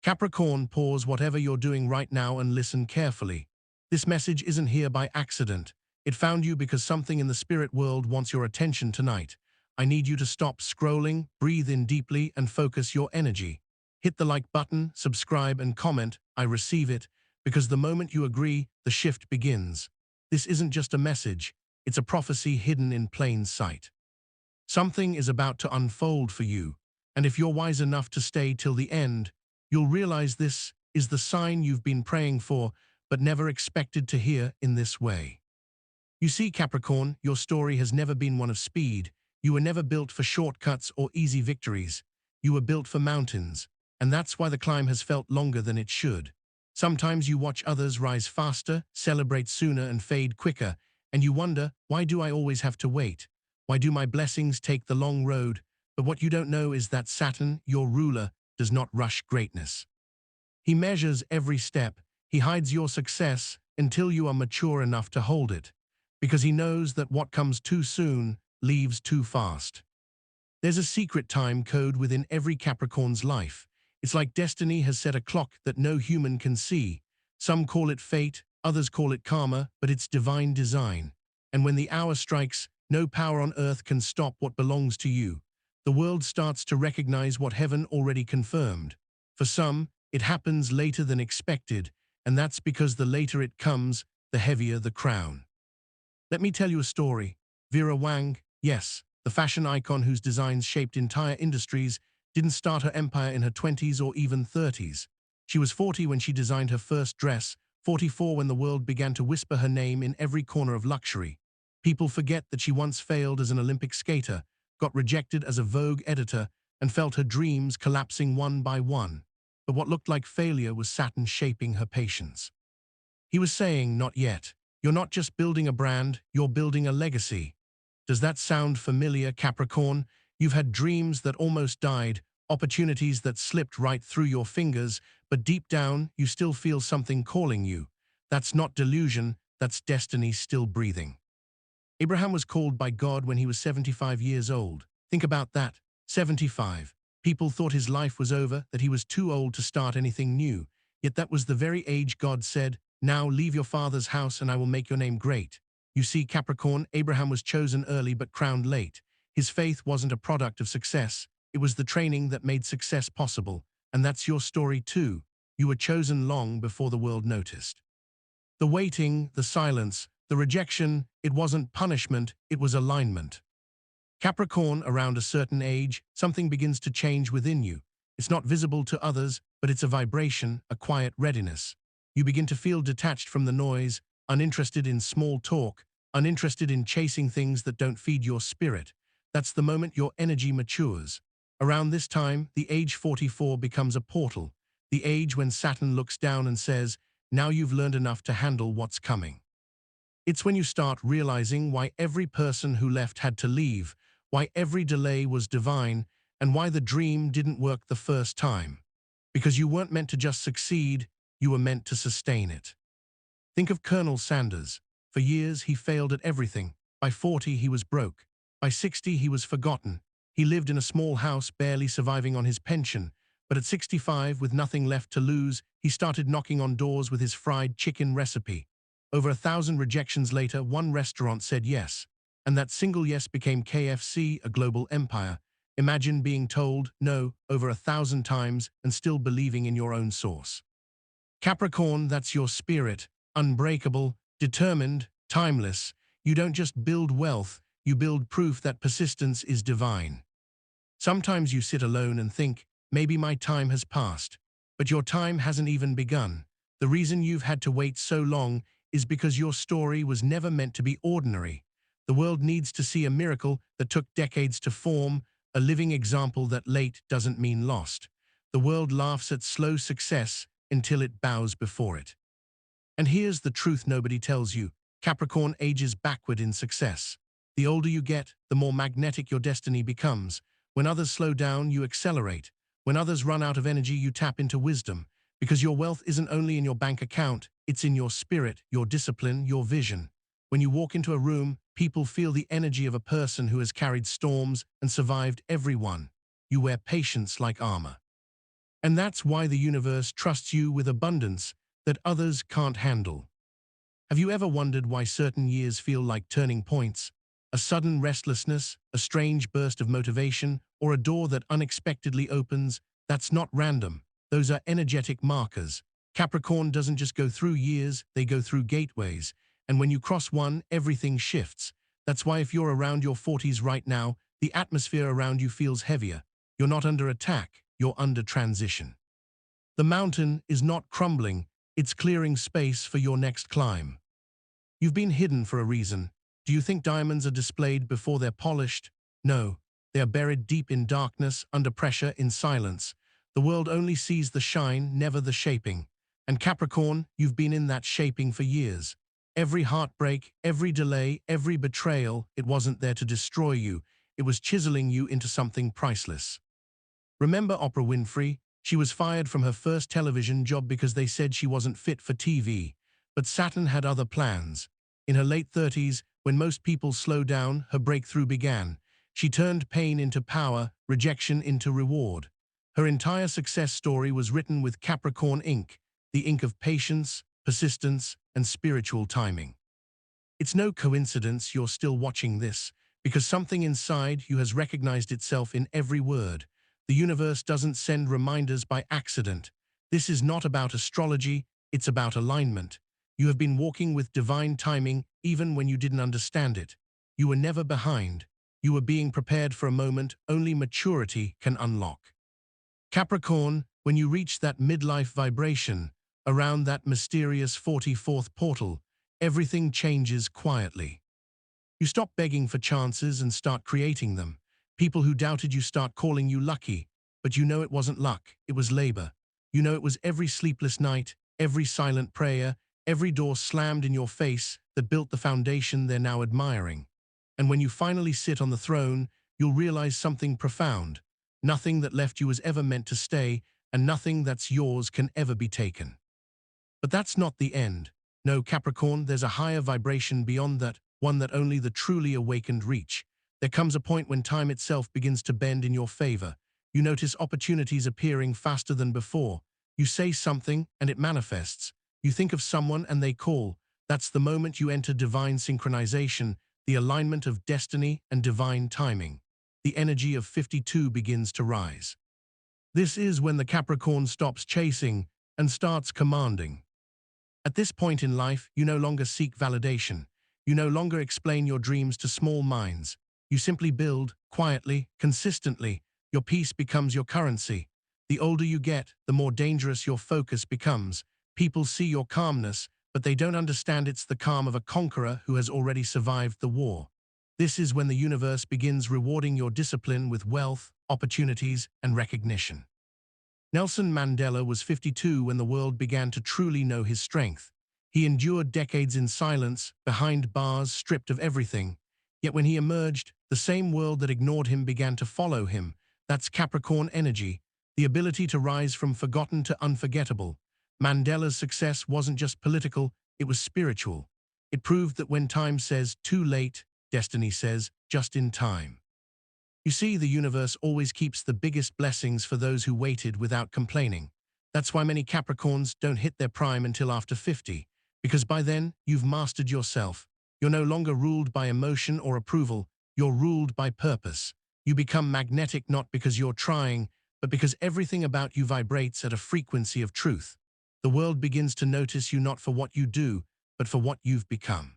Capricorn, pause whatever you're doing right now and listen carefully. This message isn't here by accident. It found you because something in the spirit world wants your attention tonight. I need you to stop scrolling, breathe in deeply, and focus your energy. Hit the like button, subscribe, and comment. I receive it, because the moment you agree, the shift begins. This isn't just a message, it's a prophecy hidden in plain sight. Something is about to unfold for you, and if you're wise enough to stay till the end, you'll realize this is the sign you've been praying for, but never expected to hear in this way. You see, Capricorn, your story has never been one of speed. You were never built for shortcuts or easy victories. You were built for mountains, and that's why the climb has felt longer than it should. Sometimes you watch others rise faster, celebrate sooner, and fade quicker, and you wonder, why do I always have to wait? Why do my blessings take the long road? But what you don't know is that Saturn, your ruler, does not rush greatness. He measures every step. He hides your success until you are mature enough to hold it, because he knows that what comes too soon leaves too fast. There's a secret time code within every Capricorn's life. It's like destiny has set a clock that no human can see. Some call it fate, others call it karma, but it's divine design. And when the hour strikes, no power on earth can stop what belongs to you. The world starts to recognize what heaven already confirmed. For some, it happens later than expected, and that's because the later it comes, the heavier the crown. Let me tell you a story. Vera Wang, yes, the fashion icon whose designs shaped entire industries, didn't start her empire in her 20s or even 30s. She was 40 when she designed her first dress, 44 when the world began to whisper her name in every corner of luxury. People forget that she once failed as an Olympic skater, got rejected as a Vogue editor, and felt her dreams collapsing one by one. But what looked like failure was Saturn shaping her patience. He was saying, not yet. You're not just building a brand, you're building a legacy. Does that sound familiar, Capricorn? You've had dreams that almost died, opportunities that slipped right through your fingers, but deep down, you still feel something calling you. That's not delusion, that's destiny still breathing. Abraham was called by God when he was 75 years old. Think about that, 75. People thought his life was over, that he was too old to start anything new. Yet that was the very age God said, "Now leave your father's house and I will make your name great." You see, Capricorn, Abraham was chosen early but crowned late. His faith wasn't a product of success. It was the training that made success possible. And that's your story too. You were chosen long before the world noticed. The waiting, the silence, the rejection, it wasn't punishment, it was alignment. Capricorn, around a certain age, something begins to change within you. It's not visible to others, but it's a vibration, a quiet readiness. You begin to feel detached from the noise, uninterested in small talk, uninterested in chasing things that don't feed your spirit. That's the moment your energy matures. Around this time, the age 44 becomes a portal, the age when Saturn looks down and says, now you've learned enough to handle what's coming. It's when you start realizing why every person who left had to leave, why every delay was divine, and why the dream didn't work the first time. Because you weren't meant to just succeed, you were meant to sustain it. Think of Colonel Sanders. For years, he failed at everything. By 40, he was broke. By 60, he was forgotten. He lived in a small house, barely surviving on his pension. But at 65, with nothing left to lose, he started knocking on doors with his fried chicken recipe. Over 1,000 rejections later, one restaurant said yes. And that single yes became KFC, a global empire. Imagine being told no over 1,000 times and still believing in your own source. Capricorn, that's your spirit. Unbreakable, determined, timeless. You don't just build wealth, you build proof that persistence is divine. Sometimes you sit alone and think, maybe my time has passed. But your time hasn't even begun. The reason you've had to wait so long is because your story was never meant to be ordinary. The world needs to see a miracle that took decades to form, a living example that late doesn't mean lost. The world laughs at slow success until it bows before it. And here's the truth nobody tells you. Capricorn ages backward in success. The older you get, the more magnetic your destiny becomes. When others slow down, you accelerate. When others run out of energy, you tap into wisdom. Because your wealth isn't only in your bank account, it's in your spirit, your discipline, your vision. When you walk into a room, people feel the energy of a person who has carried storms and survived every one. You wear patience like armor. And that's why the universe trusts you with abundance that others can't handle. Have you ever wondered why certain years feel like turning points? A sudden restlessness, a strange burst of motivation, or a door that unexpectedly opens? That's not random. Those are energetic markers. Capricorn doesn't just go through years, they go through gateways. And when you cross one, everything shifts. That's why if you're around your 40s right now, the atmosphere around you feels heavier. You're not under attack, you're under transition. The mountain is not crumbling, it's clearing space for your next climb. You've been hidden for a reason. Do you think diamonds are displayed before they're polished? No, they are buried deep in darkness, under pressure, in silence. The world only sees the shine, never the shaping. And Capricorn, you've been in that shaping for years. Every heartbreak, every delay, every betrayal, it wasn't there to destroy you. It was chiseling you into something priceless. Remember Oprah Winfrey? She was fired from her first television job because they said she wasn't fit for TV. But Saturn had other plans. In her late 30s, when most people slow down, her breakthrough began. She turned pain into power, rejection into reward. Her entire success story was written with Capricorn ink, the ink of patience, persistence, and spiritual timing. It's no coincidence you're still watching this, because something inside you has recognized itself in every word. The universe doesn't send reminders by accident. This is not about astrology, it's about alignment. You have been walking with divine timing even when you didn't understand it. You were never behind. You were being prepared for a moment only maturity can unlock. Capricorn, when you reach that midlife vibration, around that mysterious 44th portal, everything changes quietly. You stop begging for chances and start creating them. People who doubted you start calling you lucky, but you know it wasn't luck, it was labor. You know it was every sleepless night, every silent prayer, every door slammed in your face that built the foundation they're now admiring. And when you finally sit on the throne, you'll realize something profound. Nothing that left you was ever meant to stay, and nothing that's yours can ever be taken. But that's not the end. No, Capricorn, there's a higher vibration beyond that, one that only the truly awakened reach. There comes a point when time itself begins to bend in your favor. You notice opportunities appearing faster than before. You say something and it manifests. You think of someone and they call. That's the moment you enter divine synchronization, the alignment of destiny and divine timing. The energy of 52 begins to rise. This is when the Capricorn stops chasing and starts commanding. At this point in life, you no longer seek validation. You no longer explain your dreams to small minds. You simply build, quietly, consistently. Your peace becomes your currency. The older you get, the more dangerous your focus becomes. People see your calmness, but they don't understand it's the calm of a conqueror who has already survived the war. This is when the universe begins rewarding your discipline with wealth, opportunities, and recognition. Nelson Mandela was 52 when the world began to truly know his strength. He endured decades in silence, behind bars, stripped of everything. Yet when he emerged, the same world that ignored him began to follow him. That's Capricorn energy, the ability to rise from forgotten to unforgettable. Mandela's success wasn't just political, it was spiritual. It proved that when time says too late, destiny says just in time. You see, the universe always keeps the biggest blessings for those who waited without complaining. That's why many Capricorns don't hit their prime until after 50, because by then, you've mastered yourself. You're no longer ruled by emotion or approval, you're ruled by purpose. You become magnetic not because you're trying, but because everything about you vibrates at a frequency of truth. The world begins to notice you not for what you do, but for what you've become.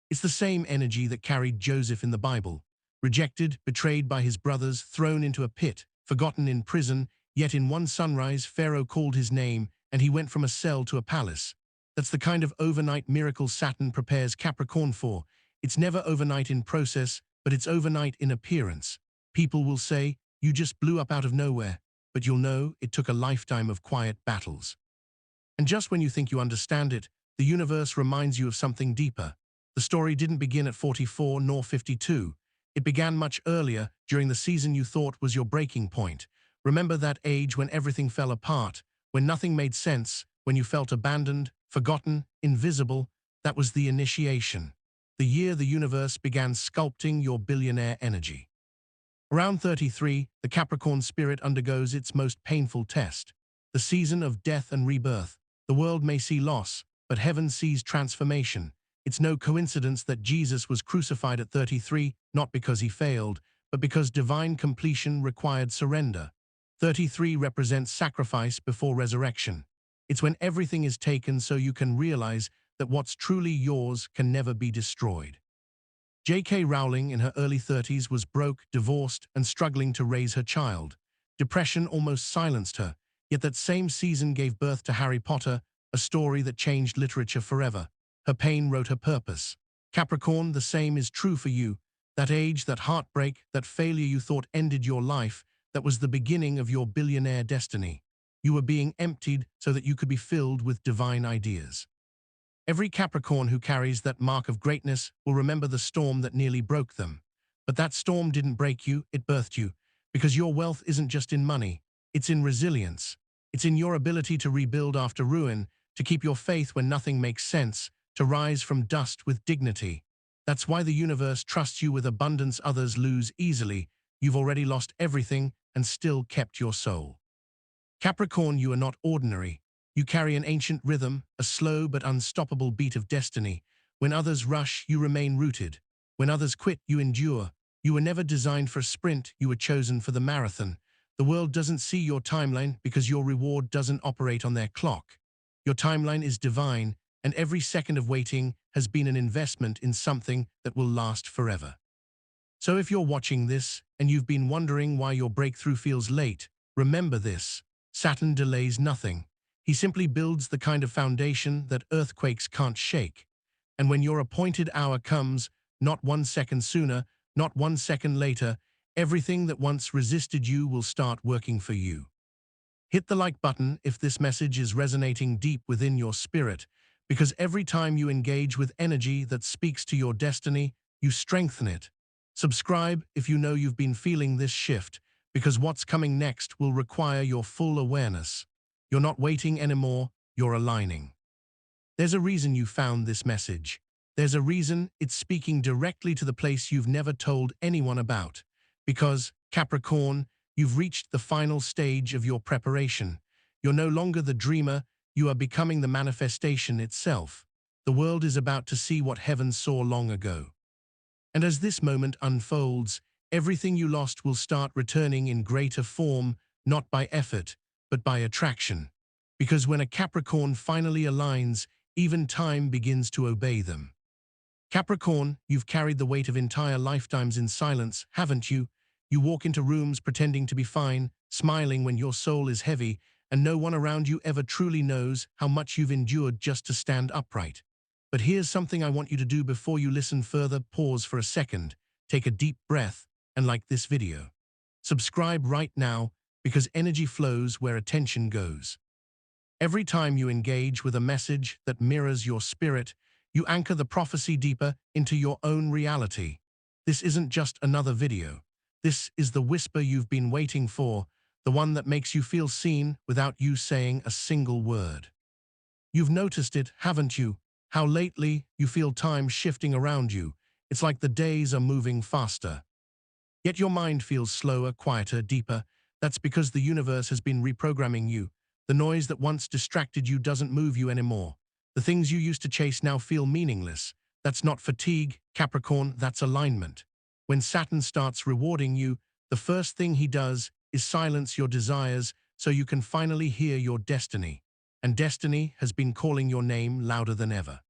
It's the same energy that carried Joseph in the Bible. Rejected, betrayed by his brothers, thrown into a pit, forgotten in prison, yet in one sunrise Pharaoh called his name and he went from a cell to a palace. That's the kind of overnight miracle Saturn prepares Capricorn for. It's never overnight in process, but it's overnight in appearance. People will say, you just blew up out of nowhere, but you'll know it took a lifetime of quiet battles. And just when you think you understand it, the universe reminds you of something deeper. The story didn't begin at 44 nor 52. It began much earlier, during the season you thought was your breaking point. Remember that age when everything fell apart, when nothing made sense, when you felt abandoned, forgotten, invisible? That was the initiation. The year the universe began sculpting your billionaire energy. Around 33, the Capricorn spirit undergoes its most painful test, the season of death and rebirth. The world may see loss, but heaven sees transformation. It's no coincidence that Jesus was crucified at 33, not because he failed, but because divine completion required surrender. 33 represents sacrifice before resurrection. It's when everything is taken so you can realize that what's truly yours can never be destroyed. J.K. Rowling in her early 30s was broke, divorced, and struggling to raise her child. Depression almost silenced her, yet that same season gave birth to Harry Potter, a story that changed literature forever. Her pain wrote her purpose. Capricorn, the same is true for you. That age, that heartbreak, that failure you thought ended your life, that was the beginning of your billionaire destiny. You were being emptied so that you could be filled with divine ideas. Every Capricorn who carries that mark of greatness will remember the storm that nearly broke them. But that storm didn't break you, it birthed you. Because your wealth isn't just in money, it's in resilience. It's in your ability to rebuild after ruin, to keep your faith when nothing makes sense, to rise from dust with dignity. That's why the universe trusts you with abundance others lose easily. You've already lost everything and still kept your soul. Capricorn, you are not ordinary. You carry an ancient rhythm, a slow but unstoppable beat of destiny. When others rush, you remain rooted. When others quit, you endure. You were never designed for a sprint, you were chosen for the marathon. The world doesn't see your timeline because your reward doesn't operate on their clock. Your timeline is divine, and every second of waiting has been an investment in something that will last forever. So if you're watching this, and you've been wondering why your breakthrough feels late, remember this: Saturn delays nothing. He simply builds the kind of foundation that earthquakes can't shake. And when your appointed hour comes, not 1 second sooner, not 1 second later, everything that once resisted you will start working for you. Hit the like button if this message is resonating deep within your spirit, because every time you engage with energy that speaks to your destiny, you strengthen it. Subscribe if you know you've been feeling this shift, because what's coming next will require your full awareness. You're not waiting anymore, you're aligning. There's a reason you found this message. There's a reason it's speaking directly to the place you've never told anyone about. Because, Capricorn, you've reached the final stage of your preparation. You're no longer the dreamer, you are becoming the manifestation itself. The world is about to see what heaven saw long ago. And as this moment unfolds, everything you lost will start returning in greater form, not by effort, but by attraction. Because when a Capricorn finally aligns, even time begins to obey them. Capricorn, you've carried the weight of entire lifetimes in silence, haven't you? You walk into rooms pretending to be fine, smiling when your soul is heavy, and no one around you ever truly knows how much you've endured just to stand upright. But here's something I want you to do before you listen further. Pause for a second, take a deep breath, and like this video. Subscribe right now, because energy flows where attention goes. Every time you engage with a message that mirrors your spirit, you anchor the prophecy deeper into your own reality. This isn't just another video. This is the whisper you've been waiting for, the one that makes you feel seen without you saying a single word. You've noticed it, haven't you? How lately you feel time shifting around you. It's like the days are moving faster. Yet your mind feels slower, quieter, deeper. That's because the universe has been reprogramming you. The noise that once distracted you doesn't move you anymore. The things you used to chase now feel meaningless. That's not fatigue, Capricorn, that's alignment. When Saturn starts rewarding you, the first thing he does is silence your desires so you can finally hear your destiny. And destiny has been calling your name louder than ever.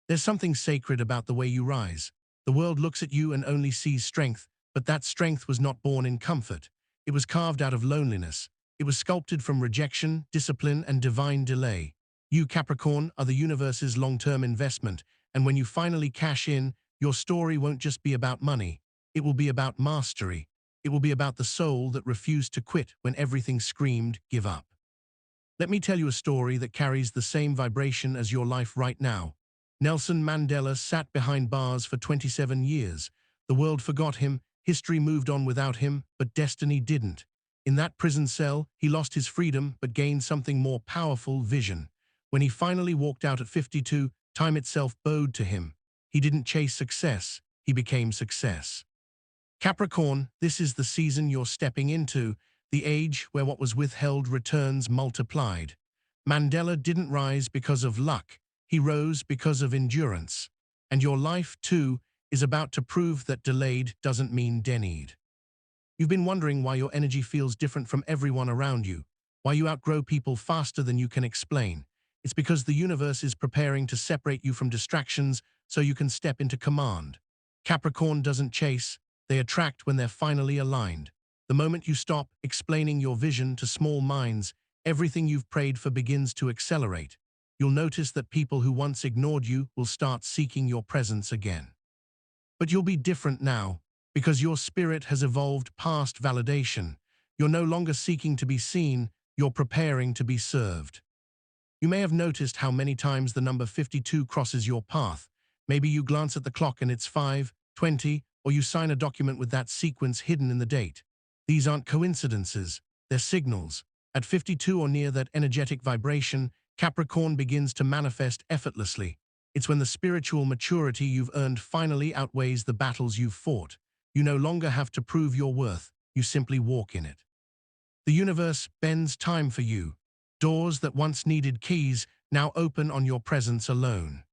There's something sacred about the way you rise. The world looks at you and only sees strength, but that strength was not born in comfort. It was carved out of loneliness. It was sculpted from rejection, discipline, and divine delay. You, Capricorn, are the universe's long-term investment, and when you finally cash in, your story won't just be about money. It will be about mastery. It will be about the soul that refused to quit when everything screamed, "Give up." Let me tell you a story that carries the same vibration as your life right now. Nelson Mandela sat behind bars for 27 years. The world forgot him, history moved on without him, but destiny didn't. In that prison cell, he lost his freedom but gained something more powerful: vision. When he finally walked out at 52, time itself bowed to him. He didn't chase success, he became success. Capricorn, this is the season you're stepping into, the age where what was withheld returns multiplied. Mandela didn't rise because of luck, he rose because of endurance. And your life, too, is about to prove that delayed doesn't mean denied. You've been wondering why your energy feels different from everyone around you, why you outgrow people faster than you can explain. It's because the universe is preparing to separate you from distractions so you can step into command. Capricorn doesn't chase, they attract when they're finally aligned. The moment you stop explaining your vision to small minds, everything you've prayed for begins to accelerate. You'll notice that people who once ignored you will start seeking your presence again. But you'll be different now, because your spirit has evolved past validation. You're no longer seeking to be seen, you're preparing to be served. You may have noticed how many times the number 52 crosses your path. Maybe you glance at the clock and it's 5:20, or you sign a document with that sequence hidden in the date. These aren't coincidences, they're signals. At 52 or near that energetic vibration, Capricorn begins to manifest effortlessly. It's when the spiritual maturity you've earned finally outweighs the battles you've fought. You no longer have to prove your worth, you simply walk in it. The universe bends time for you. Doors that once needed keys now open on your presence alone.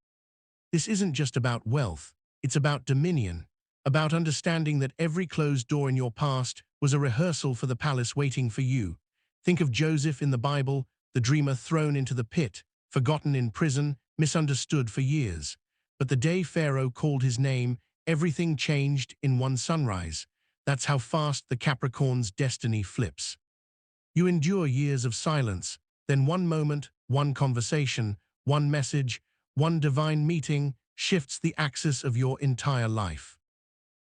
This isn't just about wealth, it's about dominion, about understanding that every closed door in your past was a rehearsal for the palace waiting for you. Think of Joseph in the Bible, the dreamer thrown into the pit, forgotten in prison, misunderstood for years. But the day Pharaoh called his name, everything changed in one sunrise. That's how fast the Capricorn's destiny flips. You endure years of silence, then one moment, one conversation, one message, one divine meeting shifts the axis of your entire life.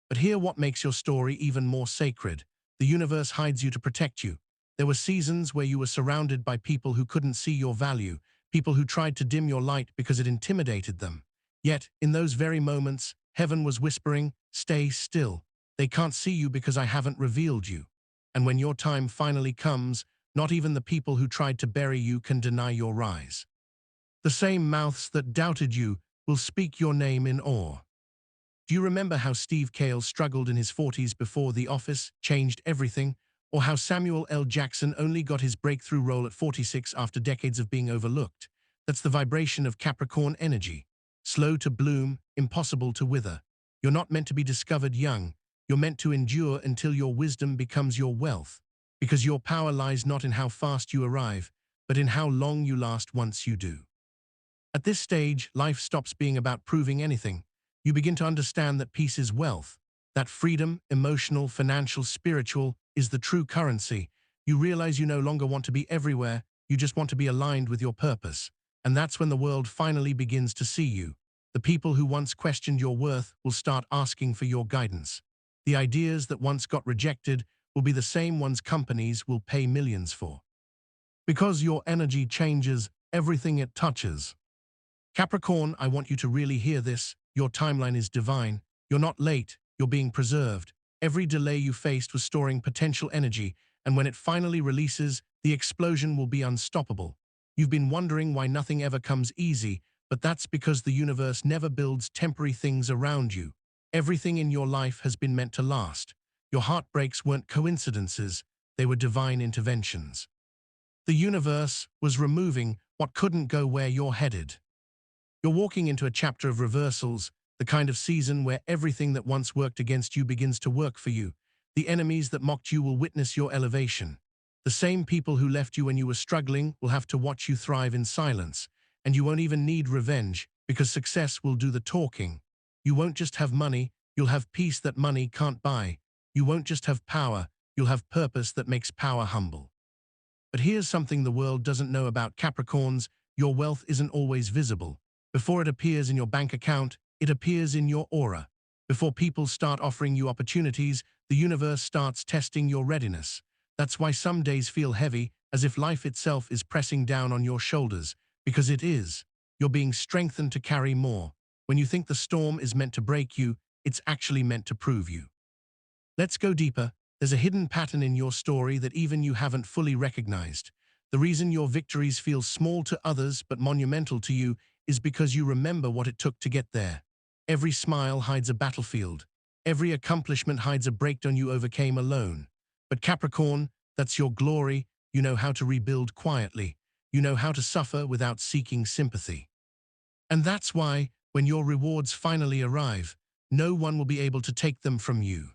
But hear what makes your story even more sacred. The universe hides you to protect you. There were seasons where you were surrounded by people who couldn't see your value, people who tried to dim your light because it intimidated them. Yet, in those very moments, heaven was whispering, "Stay still. They can't see you because I haven't revealed you." And when your time finally comes, not even the people who tried to bury you can deny your rise. The same mouths that doubted you will speak your name in awe. Do you remember how Steve Cale struggled in his 40s before The Office changed everything? Or how Samuel L. Jackson only got his breakthrough role at 46 after decades of being overlooked? That's the vibration of Capricorn energy. Slow to bloom, impossible to wither. You're not meant to be discovered young. You're meant to endure until your wisdom becomes your wealth. Because your power lies not in how fast you arrive, but in how long you last once you do. At this stage, life stops being about proving anything. You begin to understand that peace is wealth, that freedom, emotional, financial, spiritual, is the true currency. You realize you no longer want to be everywhere, you just want to be aligned with your purpose. And that's when the world finally begins to see you. The people who once questioned your worth will start asking for your guidance. The ideas that once got rejected will be the same ones companies will pay millions for. Because your energy changes everything it touches. Capricorn, I want you to really hear this. Your timeline is divine. You're not late, you're being preserved. Every delay you faced was storing potential energy, and when it finally releases, the explosion will be unstoppable. You've been wondering why nothing ever comes easy, but that's because the universe never builds temporary things around you. Everything in your life has been meant to last. Your heartbreaks weren't coincidences, they were divine interventions. The universe was removing what couldn't go where you're headed. You're walking into a chapter of reversals, the kind of season where everything that once worked against you begins to work for you. The enemies that mocked you will witness your elevation. The same people who left you when you were struggling will have to watch you thrive in silence. And you won't even need revenge, because success will do the talking. You won't just have money, you'll have peace that money can't buy. You won't just have power, you'll have purpose that makes power humble. But here's something the world doesn't know about Capricorns: your wealth isn't always visible. Before it appears in your bank account, it appears in your aura. Before people start offering you opportunities, the universe starts testing your readiness. That's why some days feel heavy, as if life itself is pressing down on your shoulders. Because it is. You're being strengthened to carry more. When you think the storm is meant to break you, it's actually meant to prove you. Let's go deeper. There's a hidden pattern in your story that even you haven't fully recognized. The reason your victories feel small to others but monumental to you is because you remember what it took to get there. Every smile hides a battlefield. Every accomplishment hides a breakdown you overcame alone. But Capricorn, that's your glory. You know how to rebuild quietly. You know how to suffer without seeking sympathy. And that's why, when your rewards finally arrive, no one will be able to take them from you.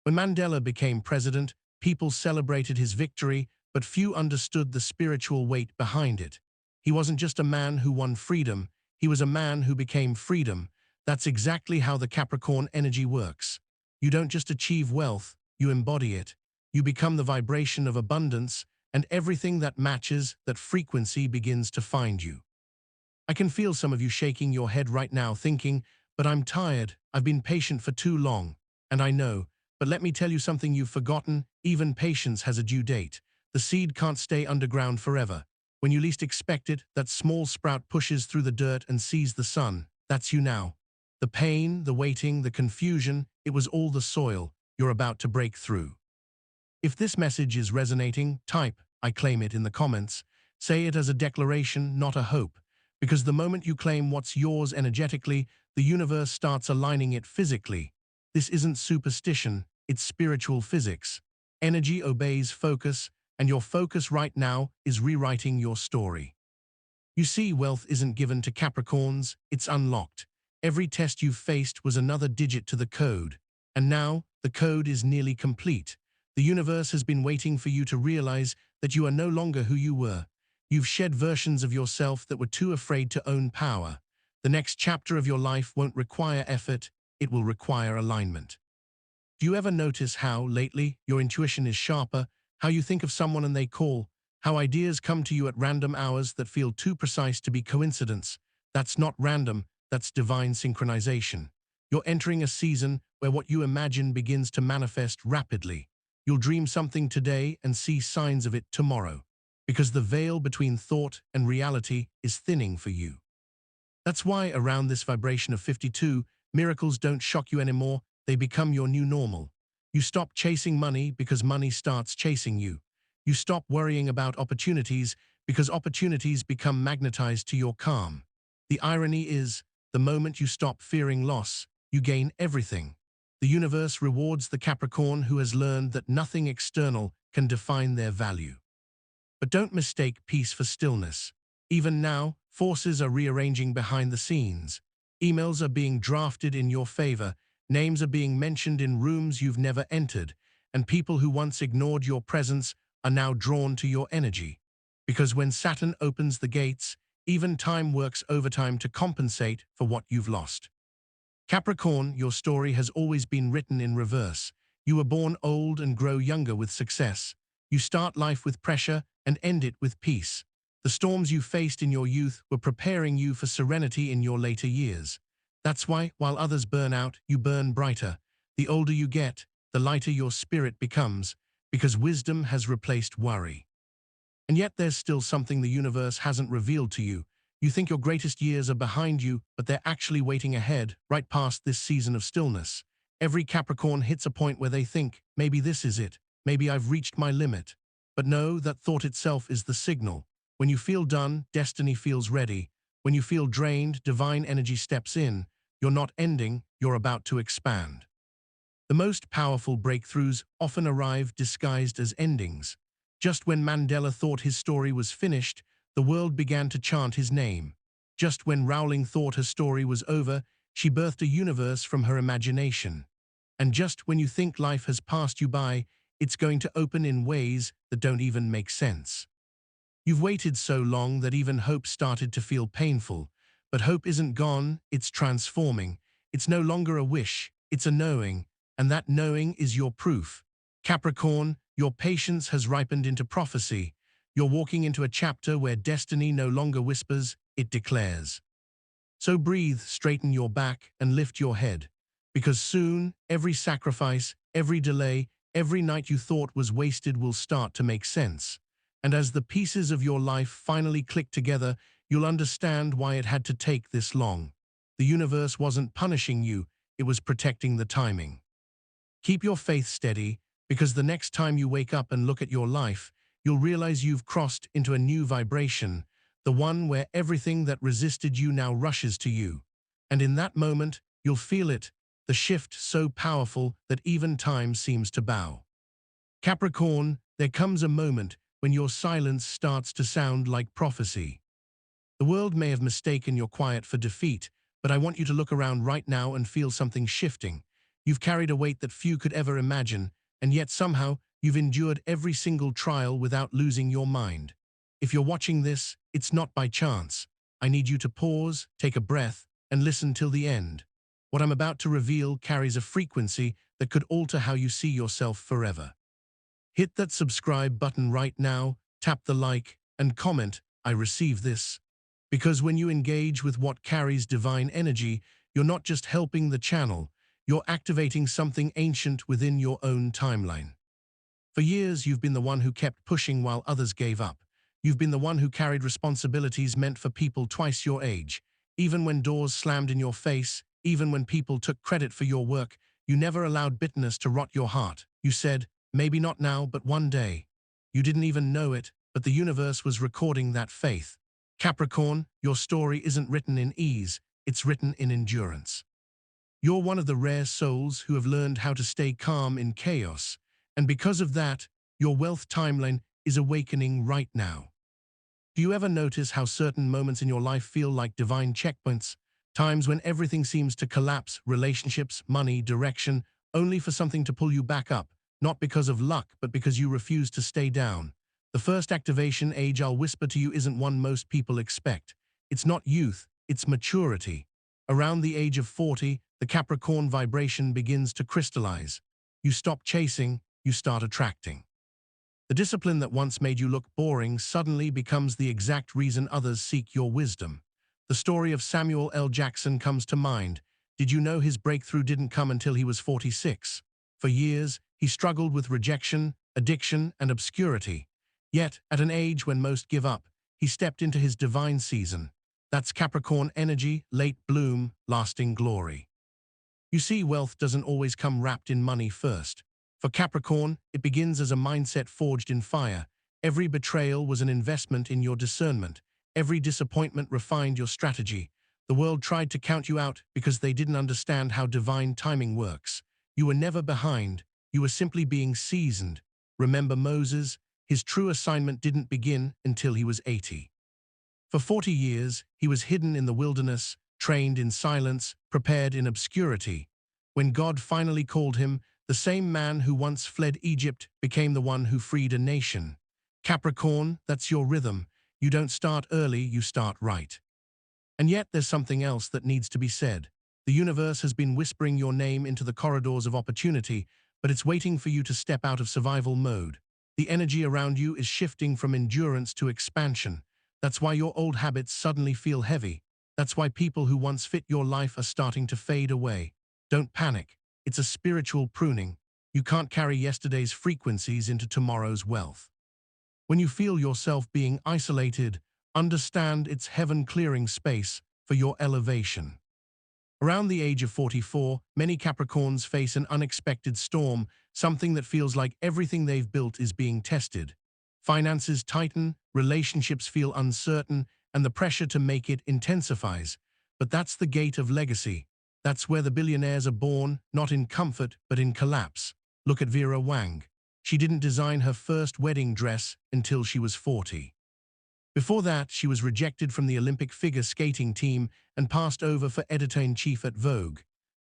When Mandela became president, people celebrated his victory, but few understood the spiritual weight behind it. He wasn't just a man who won freedom, he was a man who became freedom. That's exactly how the Capricorn energy works. You don't just achieve wealth, you embody it. You become the vibration of abundance, and everything that matches that frequency begins to find you. I can feel some of you shaking your head right now thinking, but I'm tired, I've been patient for too long. And I know, but let me tell you something you've forgotten, even patience has a due date. The seed can't stay underground forever. When you least expect it, that small sprout pushes through the dirt and sees the sun. That's you now. The pain, the waiting, the confusion, it was all the soil. You're about to break through. If this message is resonating, type, I claim it in the comments. Say it as a declaration, not a hope. Because the moment you claim what's yours energetically, the universe starts aligning it physically. This isn't superstition, it's spiritual physics. Energy obeys focus, and your focus right now is rewriting your story. You see, wealth isn't given to Capricorns, it's unlocked. Every test you've faced was another digit to the code. And now, the code is nearly complete. The universe has been waiting for you to realize that you are no longer who you were. You've shed versions of yourself that were too afraid to own power. The next chapter of your life won't require effort, it will require alignment. Do you ever notice how, lately, your intuition is sharper, how you think of someone and they call, how ideas come to you at random hours that feel too precise to be coincidence? That's not random, that's divine synchronization. You're entering a season where what you imagine begins to manifest rapidly. You'll dream something today and see signs of it tomorrow, because the veil between thought and reality is thinning for you. That's why around this vibration of 52, miracles don't shock you anymore, they become your new normal. You stop chasing money because money starts chasing you. You stop worrying about opportunities because opportunities become magnetized to your calm. The irony is, the moment you stop fearing loss, you gain everything. The universe rewards the Capricorn who has learned that nothing external can define their value. But don't mistake peace for stillness. Even now, forces are rearranging behind the scenes. Emails are being drafted in your favor, names are being mentioned in rooms you've never entered, and people who once ignored your presence are now drawn to your energy. Because when Saturn opens the gates, even time works overtime to compensate for what you've lost. Capricorn, your story has always been written in reverse. You were born old and grow younger with success. You start life with pressure and end it with peace. The storms you faced in your youth were preparing you for serenity in your later years. That's why, while others burn out, you burn brighter. The older you get, the lighter your spirit becomes, because wisdom has replaced worry. And yet there's still something the universe hasn't revealed to you. You think your greatest years are behind you, but they're actually waiting ahead, right past this season of stillness. Every Capricorn hits a point where they think, maybe this is it, maybe I've reached my limit. But no, that thought itself is the signal. When you feel done, destiny feels ready. When you feel drained, divine energy steps in. You're not ending, you're about to expand. The most powerful breakthroughs often arrive disguised as endings. Just when Mandela thought his story was finished, the world began to chant his name. Just when Rowling thought her story was over, she birthed a universe from her imagination. And just when you think life has passed you by, it's going to open in ways that don't even make sense. You've waited so long that even hope started to feel painful. But hope isn't gone, it's transforming. It's no longer a wish, it's a knowing. And that knowing is your proof. Capricorn, your patience has ripened into prophecy. You're walking into a chapter where destiny no longer whispers, it declares. So breathe, straighten your back, and lift your head. Because soon, every sacrifice, every delay, every night you thought was wasted will start to make sense. And as the pieces of your life finally click together, you'll understand why it had to take this long. The universe wasn't punishing you, it was protecting the timing. Keep your faith steady, because the next time you wake up and look at your life, you'll realize you've crossed into a new vibration, the one where everything that resisted you now rushes to you. And in that moment, you'll feel it, the shift so powerful that even time seems to bow. Capricorn, there comes a moment when your silence starts to sound like prophecy. The world may have mistaken your quiet for defeat, but I want you to look around right now and feel something shifting. You've carried a weight that few could ever imagine, and yet somehow you've endured every single trial without losing your mind. If you're watching this, it's not by chance. I need you to pause, take a breath, and listen till the end. What I'm about to reveal carries a frequency that could alter how you see yourself forever. Hit that subscribe button right now, tap the like, and comment, "I receive this." Because when you engage with what carries divine energy, you're not just helping the channel, you're activating something ancient within your own timeline. For years, you've been the one who kept pushing while others gave up. You've been the one who carried responsibilities meant for people twice your age. Even when doors slammed in your face, even when people took credit for your work, you never allowed bitterness to rot your heart. You said, "Maybe not now, but one day." You didn't even know it, but the universe was recording that faith. Capricorn, your story isn't written in ease, it's written in endurance. You're one of the rare souls who have learned how to stay calm in chaos, and because of that, your wealth timeline is awakening right now. Do you ever notice how certain moments in your life feel like divine checkpoints? Times when everything seems to collapse, relationships, money, direction, only for something to pull you back up, not because of luck, but because you refuse to stay down. The first activation age I'll whisper to you isn't one most people expect. It's not youth, it's maturity. Around the age of 40, the Capricorn vibration begins to crystallize. You stop chasing, you start attracting. The discipline that once made you look boring suddenly becomes the exact reason others seek your wisdom. The story of Samuel L. Jackson comes to mind. Did you know his breakthrough didn't come until he was 46? For years, he struggled with rejection, addiction, and obscurity. Yet, at an age when most give up, he stepped into his divine season. That's Capricorn energy, late bloom, lasting glory. You see, wealth doesn't always come wrapped in money first. For Capricorn, it begins as a mindset forged in fire. Every betrayal was an investment in your discernment. Every disappointment refined your strategy. The world tried to count you out because they didn't understand how divine timing works. You were never behind. You were simply being seasoned. Remember Moses? His true assignment didn't begin until he was 80. For 40 years, he was hidden in the wilderness, trained in silence, prepared in obscurity. When God finally called him, the same man who once fled Egypt became the one who freed a nation. Capricorn, that's your rhythm. You don't start early, you start right. And yet there's something else that needs to be said. The universe has been whispering your name into the corridors of opportunity, but it's waiting for you to step out of survival mode. The energy around you is shifting from endurance to expansion. That's why your old habits suddenly feel heavy. That's why people who once fit your life are starting to fade away. Don't panic. It's a spiritual pruning. You can't carry yesterday's frequencies into tomorrow's wealth. When you feel yourself being isolated, understand it's heaven clearing space for your elevation. Around the age of 44, many Capricorns face an unexpected storm, something that feels like everything they've built is being tested. Finances tighten, relationships feel uncertain, and the pressure to make it intensifies. But that's the gate of legacy. That's where the billionaires are born, not in comfort, but in collapse. Look at Vera Wang. She didn't design her first wedding dress until she was 40. Before that, she was rejected from the Olympic figure skating team and passed over for editor-in-chief at Vogue.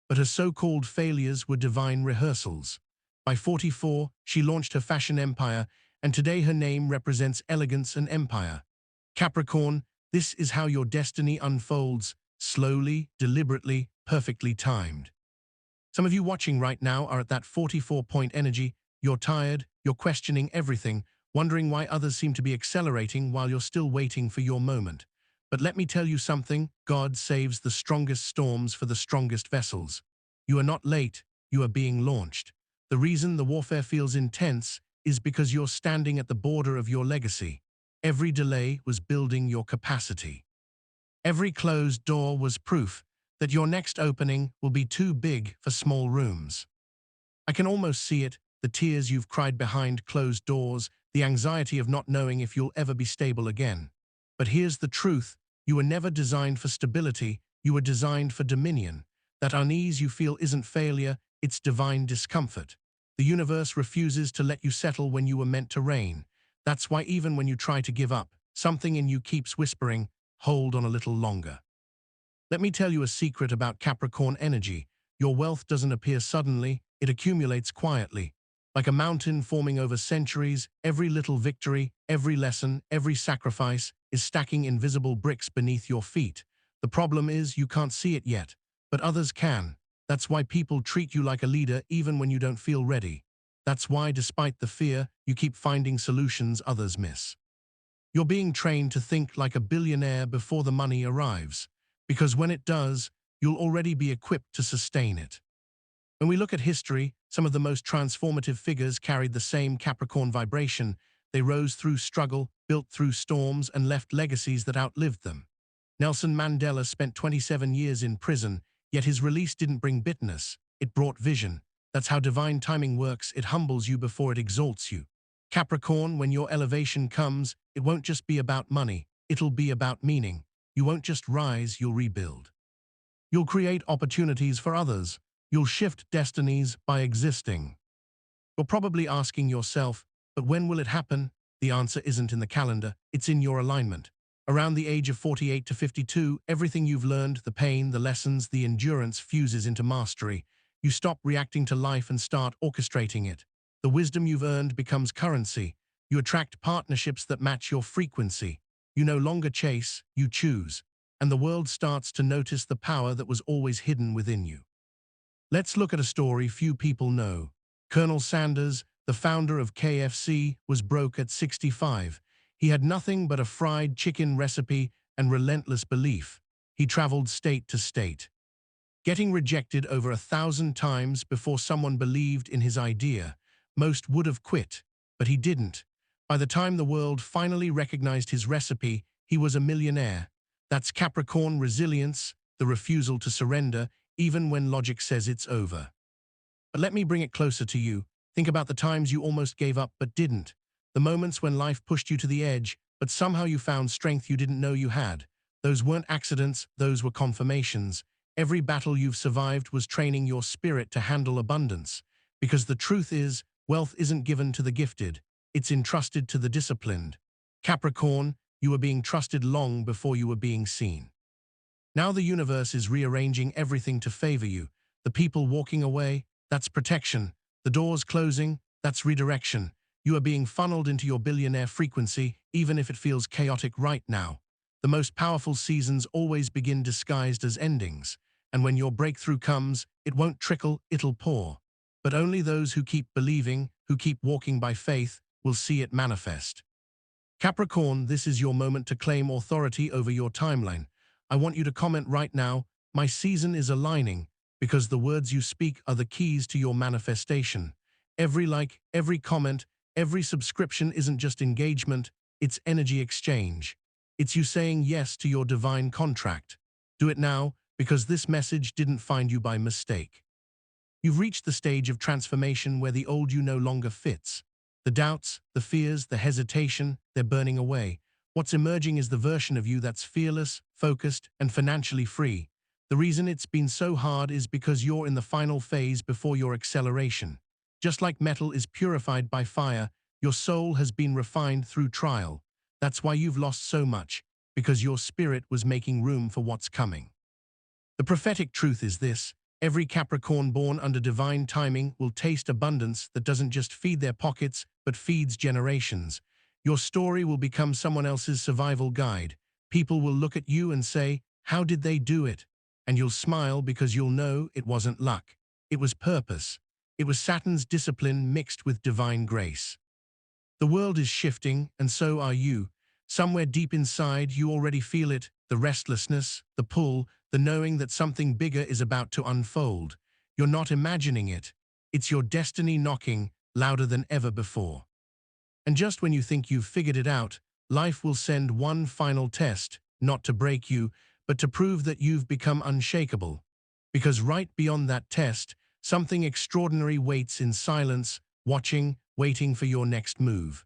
But her so-called failures were divine rehearsals. By 44, she launched her fashion empire, and today her name represents elegance and empire. Capricorn, this is how your destiny unfolds, slowly, deliberately, perfectly timed. Some of you watching right now are at that 44-point energy. You're tired, you're questioning everything, wondering why others seem to be accelerating while you're still waiting for your moment. But let me tell you something, God saves the strongest storms for the strongest vessels. You are not late, you are being launched. The reason the warfare feels intense is because you're standing at the border of your legacy. Every delay was building your capacity. Every closed door was proof that your next opening will be too big for small rooms. I can almost see it, the tears you've cried behind closed doors, the anxiety of not knowing if you'll ever be stable again. But here's the truth, you were never designed for stability, you were designed for dominion. That unease you feel isn't failure, it's divine discomfort. The universe refuses to let you settle when you were meant to reign. That's why even when you try to give up, something in you keeps whispering, hold on a little longer. Let me tell you a secret about Capricorn energy. Your wealth doesn't appear suddenly, it accumulates quietly. Like a mountain forming over centuries, every little victory, every lesson, every sacrifice is stacking invisible bricks beneath your feet. The problem is you can't see it yet, but others can. That's why people treat you like a leader even when you don't feel ready. That's why, despite the fear, you keep finding solutions others miss. You're being trained to think like a billionaire before the money arrives, because when it does, you'll already be equipped to sustain it. When we look at history, some of the most transformative figures carried the same Capricorn vibration. They rose through struggle, built through storms, and left legacies that outlived them. Nelson Mandela spent 27 years in prison, yet his release didn't bring bitterness, it brought vision. That's how divine timing works, it humbles you before it exalts you. Capricorn, when your elevation comes, it won't just be about money, it'll be about meaning. You won't just rise, you'll rebuild. You'll create opportunities for others. You'll shift destinies by existing. You're probably asking yourself, but when will it happen? The answer isn't in the calendar, it's in your alignment. Around the age of 48 to 52, everything you've learned, the pain, the lessons, the endurance fuses into mastery. You stop reacting to life and start orchestrating it. The wisdom you've earned becomes currency. You attract partnerships that match your frequency. You no longer chase, you choose. And the world starts to notice the power that was always hidden within you. Let's look at a story few people know. Colonel Sanders, the founder of KFC, was broke at 65. He had nothing but a fried chicken recipe and relentless belief. He traveled state to state, getting rejected over 1,000 times before someone believed in his idea. Most would have quit, but he didn't. By the time the world finally recognized his recipe, he was a millionaire. That's Capricorn resilience, the refusal to surrender, even when logic says it's over. But let me bring it closer to you. Think about the times you almost gave up but didn't. The moments when life pushed you to the edge, but somehow you found strength you didn't know you had. Those weren't accidents, those were confirmations. Every battle you've survived was training your spirit to handle abundance. Because the truth is, wealth isn't given to the gifted, it's entrusted to the disciplined. Capricorn, you were being trusted long before you were being seen. Now the universe is rearranging everything to favor you. The people walking away, that's protection. The doors closing, that's redirection. You are being funneled into your billionaire frequency, even if it feels chaotic right now. The most powerful seasons always begin disguised as endings. And when your breakthrough comes, it won't trickle, it'll pour. But only those who keep believing, who keep walking by faith, will see it manifest. Capricorn, this is your moment to claim authority over your timeline. I want you to comment right now, my season is aligning, because the words you speak are the keys to your manifestation. Every like, every comment, every subscription isn't just engagement, it's energy exchange. It's you saying yes to your divine contract. Do it now, because this message didn't find you by mistake. You've reached the stage of transformation where the old you no longer fits. The doubts, the fears, the hesitation, they're burning away. What's emerging is the version of you that's fearless, focused, and financially free. The reason it's been so hard is because you're in the final phase before your acceleration. Just like metal is purified by fire, your soul has been refined through trial. That's why you've lost so much, because your spirit was making room for what's coming. The prophetic truth is this: every Capricorn born under divine timing will taste abundance that doesn't just feed their pockets, but feeds generations. Your story will become someone else's survival guide. People will look at you and say, how did they do it? And you'll smile because you'll know it wasn't luck. It was purpose. It was Saturn's discipline mixed with divine grace. The world is shifting, and so are you. Somewhere deep inside, you already feel it, the restlessness, the pull, the knowing that something bigger is about to unfold. You're not imagining it. It's your destiny knocking, louder than ever before. And just when you think you've figured it out, life will send one final test, not to break you, but to prove that you've become unshakable. Because right beyond that test, something extraordinary waits in silence, watching, waiting for your next move.